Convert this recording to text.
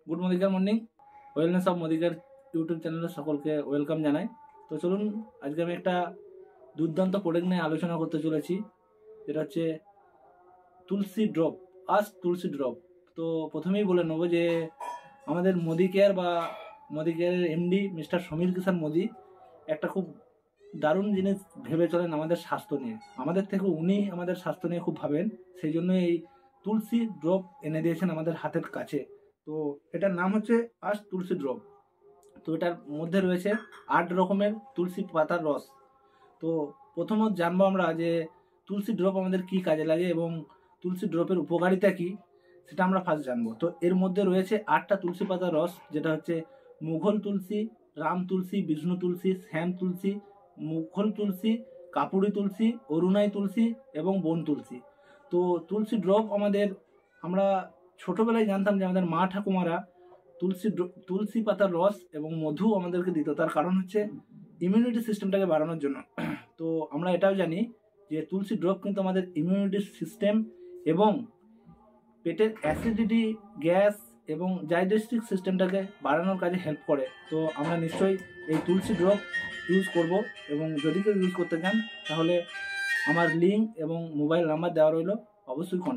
Good মদিকার morning. Wellness of মদিকার YouTube চ্যানেলে সকলকে ওয়েলকাম জানাই। তো চলুন, আজকে আমি একটা দুর্দান্ত প্রোডাক্ট নিয়ে আলোচনা করতে চলেছি, যেটা হচ্ছে তুলসী ড্রপ। তুলসী ড্রপ। তো প্রথমেই বলে নেবো যে আমাদের মোদি কেয়ার বা মোদি কেয়ারের এমডি মিস্টার সমীর কিষাণ মোদি একটা খুব দারুণ জিনিস ভেবে চলেন আমাদের স্বাস্থ্য নিয়ে। আমাদের থেকে উনি আমাদের স্বাস্থ্য নিয়ে খুব ভাবেন, সেই জন্য এই তুলসী ড্রপ এনে দিয়েছেন আমাদের হাতের কাছে। তো এটার নাম হচ্ছে তুলসী ড্রপ। তো এটার মধ্যে রয়েছে 8 রকমের তুলসী পাতার রস। তো প্রথমত জানবো আমরা যে তুলসী ড্রপ আমাদের কি কাজে লাগে এবং তুলসী ড্রপের উপকারিতা কি, সেটা আমরা ফার্স্ট জানবো। তো এর মধ্যে রয়েছে 8টা তুলসী পাতার রস, যেটা হচ্ছে মুঘল তুলসী, রাম তুলসী, বিষ্ণু তুলসী, শ্যাম তুলসী, মুঘল তুলসী, কাপুরি তুলসী, অরুণাই তুলসী এবং বন তুলসী। তো তুলসী ড্রপ আমরা ছোটবেলায় জানতাম যে আমাদের মা ঠাকুমারা তুলসী পাতার রস এবং মধু আমাদেরকে দিত। তার কারণ হচ্ছে ইমিউনিটি সিস্টেমটাকে বাড়ানোর জন্য। তো আমরা এটাও জানি যে তুলসী ড্রপ কিন্তু আমাদের ইমিউনিটি সিস্টেম এবং পেটের অ্যাসিডিটি, গ্যাস এবং ডাইজেস্টিভ সিস্টেমটাকে বাড়ানোর কাজে হেল্প করে। তো আমরা নিশ্চয়ই এই তুলসী ড্রপ ইউজ করব, এবং যদি কেউ ইউজ করতে চান তাহলে আমার লিঙ্ক এবং মোবাইল নাম্বার দেওয়া রইল, অবশ্যই কন্ট্যাক্ট